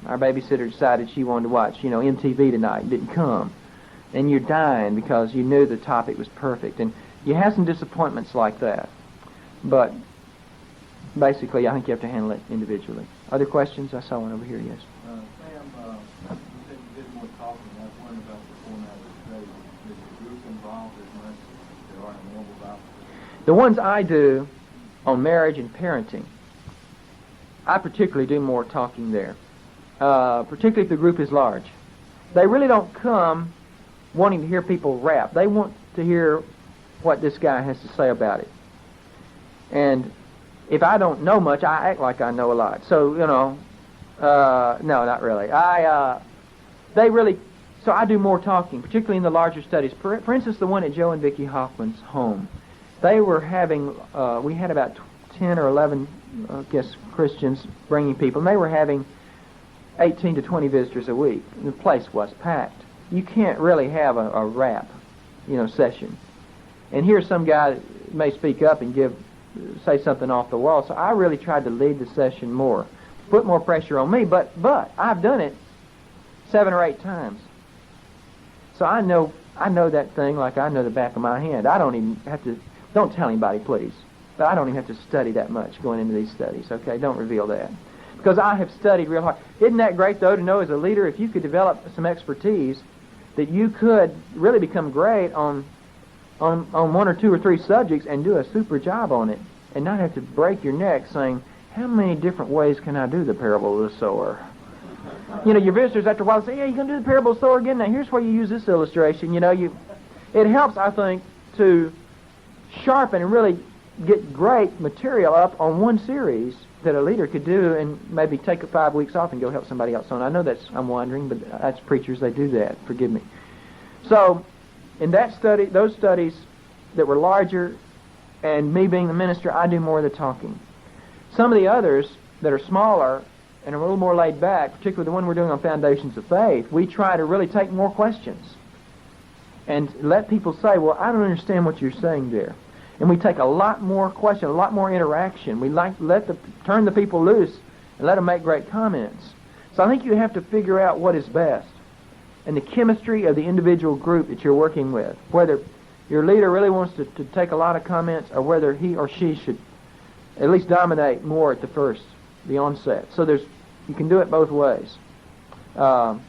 Our babysitter decided she wanted to watch, MTV tonight and didn't come. And you're dying because you knew the topic was perfect. And you have some disappointments like that. But basically, I think you have to handle it individually. Other questions? I saw one over here, yes. Sam, you said you did more talking. I was wondering about the format of the study. Is the group involved as much as there are in normal Bible studies? The ones I do on marriage and parenting, I particularly do more talking there, particularly if the group is large. They really don't come wanting to hear people rap. They want to hear what this guy has to say about it. And if I don't know much, I act like I know a lot. So, no, not really. So I do more talking, particularly in the larger studies. For instance, the one at Joe and Vicki Hoffman's home. They were having, we had about 10 or 11, Christians bringing people, and they were having 18 to 20 visitors a week. The place was packed. You can't really have a rap, session. And here's some guy that may speak up and say something off the wall. So I really tried to lead the session more, put more pressure on me. But I've done it 7 or 8 times. So I know that thing like I know the back of my hand. I don't even have to. Don't tell anybody, please. But I don't even have to study that much going into these studies. Okay, don't reveal that. Because I have studied real hard. Isn't that great, though, to know as a leader, if you could develop some expertise, that you could really become great on 1 or 2 or 3 subjects and do a super job on it, and not have to break your neck saying, how many different ways can I do the parable of the sower? You know, your visitors after a while say, yeah, you're going to do the parable of the sower again? Now, here's where you use this illustration. You know, it helps, I think, to sharpen and really get great material up on one series that a leader could do and maybe take 5 weeks off and go help somebody else on. I know I'm wandering, but that's preachers, they do that. Forgive me. So, in that study, those studies that were larger, and me being the minister, I do more of the talking. Some of the others that are smaller and are a little more laid back, particularly the one we're doing on Foundations of Faith, we try to really take more questions and let people say, well, I don't understand what you're saying there. And we take a lot more question, a lot more interaction. We turn the people loose and let them make great comments. So I think you have to figure out what is best and the chemistry of the individual group that you're working with, whether your leader really wants to take a lot of comments or whether he or she should at least dominate more at the onset. So you can do it both ways. And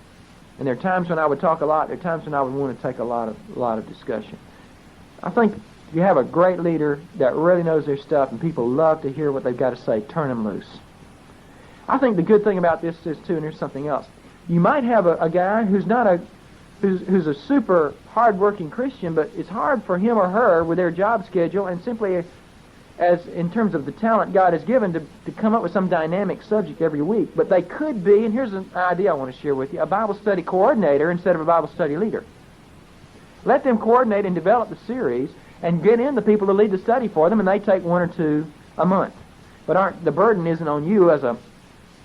there are times when I would talk a lot. There are times when I would want to take a lot of discussion. I think if you have a great leader that really knows their stuff and people love to hear what they've got to say, turn them loose. I think the good thing about this is, too, and here's something else. You might have a guy who's who's a super hard-working Christian, but it's hard for him or her with their job schedule and simply as in terms of the talent God has given to come up with some dynamic subject every week. But they could be, and here's an idea I want to share with you, a Bible study coordinator instead of a Bible study leader. Let them coordinate and develop the series and get in the people to lead the study for them, and they take 1 or 2 a month. But the burden isn't on you as a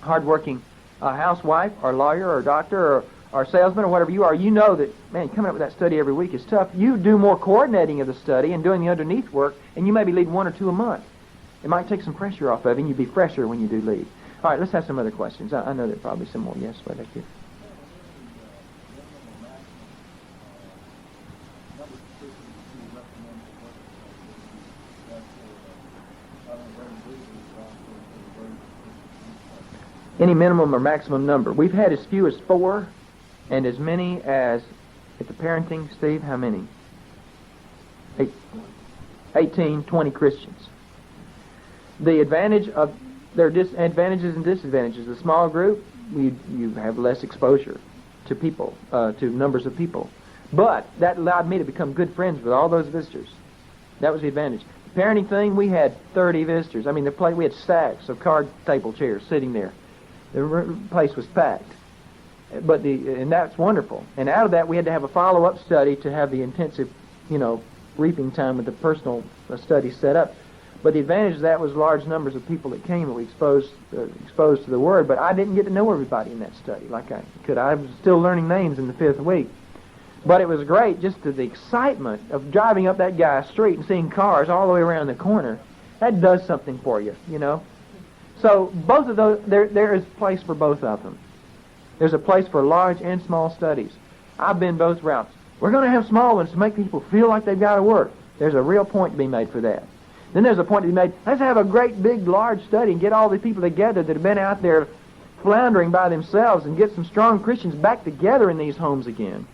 hard-working housewife or lawyer or doctor or salesman or whatever you are. You know that, man, coming up with that study every week is tough. You do more coordinating of the study and doing the underneath work, and you maybe lead 1 or 2 a month. It might take some pressure off of you, and you'd be fresher when you do lead. All right, let's have some other questions. I know there are probably some more. Yes, right back here. Any minimum or maximum number? We've had as few as 4 and as many as, at the parenting, Steve, how many? 18, 20 Christians. The advantage of, there are advantages and disadvantages. The small group, you have less exposure to people, to numbers of people. But that allowed me to become good friends with all those visitors. That was the advantage. The parenting thing, we had 30 visitors. I mean, we had stacks of card table chairs sitting there. The place was packed. And that's wonderful. And out of that, we had to have a follow-up study to have the intensive, reaping time with the personal study set up. But the advantage of that was large numbers of people that came that we exposed to the Word. But I didn't get to know everybody in that study like I could. I was still learning names in the 5th week. But it was great just the excitement of driving up that guy's street and seeing cars all the way around the corner. That does something for you, So both of those, there is a place for both of them. There's a place for large and small studies. I've been both routes. We're going to have small ones to make people feel like they've got to work. There's a real point to be made for that. Then there's a point to be made, let's have a great, big, large study and get all the people together that have been out there floundering by themselves and get some strong Christians back together in these homes again.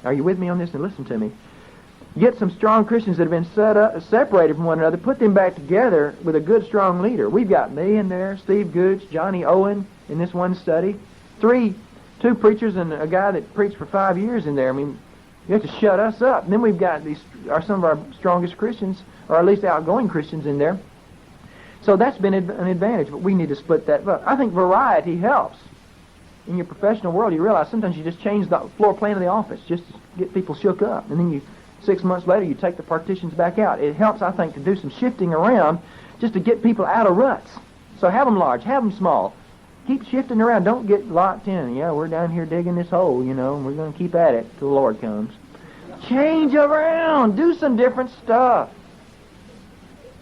Are you with me on this? And listen to me. Get some strong Christians that have been separated from one another, put them back together with a good, strong leader. We've got me in there, Steve Gooch, Johnny Owen in this one study. 2 preachers and a guy that preached for 5 years in there. I mean, you have to shut us up. And then we've got some of our strongest Christians, or at least outgoing Christians in there. So that's been an advantage, but we need to split that up. I think variety helps. In your professional world, you realize sometimes you just change the floor plan of the office just to get people shook up. And then 6 months later, you take the partitions back out. It helps, I think, to do some shifting around just to get people out of ruts. So have them large, have them small. Keep shifting around. Don't get locked in. Yeah, we're down here digging this hole, and we're going to keep at it till the Lord comes. Change around. Do some different stuff.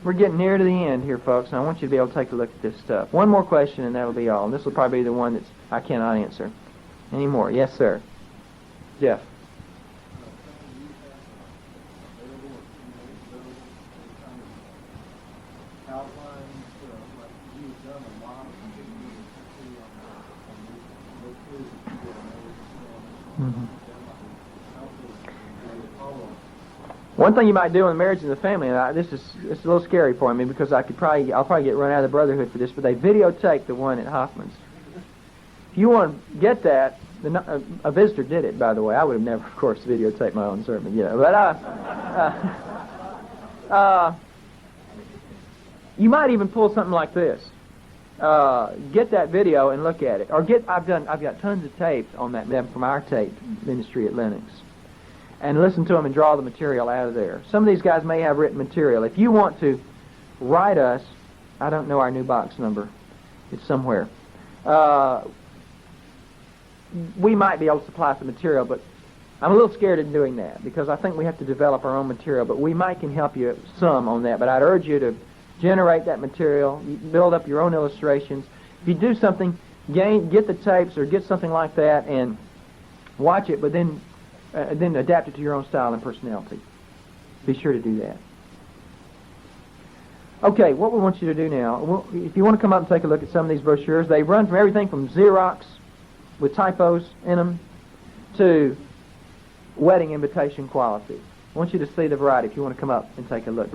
We're getting near to the end here, folks, and I want you to be able to take a look at this stuff. One more question, and that'll be all. And this will probably be the one that I cannot answer. Any more? Yes, sir. Jeff. One thing you might do in marriage and the family, and it's a little scary for me because I'll probably get run out of the Brotherhood for this, but they videotaped the one at Hoffman's. If you want to get that, a visitor did it, by the way. I would have never, of course, videotaped my own sermon, but you might even pull something like this. Get that video and look at it, or I've got tons of tapes on them from our tape ministry at Lennox, and listen to them and draw the material out of there. Some of these guys may have written material. If you want to write us, I don't know our new box number. It's somewhere. We might be able to supply some material, but I'm a little scared of doing that because I think we have to develop our own material, but we might can help you some on that. But I'd urge you to generate that material, you build up your own illustrations. If you do something, get the tapes or get something like that and watch it, but then adapt it to your own style and personality. Be sure to do that. Okay, what we want you to do now, if you want to come up and take a look at some of these brochures, they run from everything from Xerox with typos in them to wedding invitation quality. I want you to see the variety if you want to come up and take a look.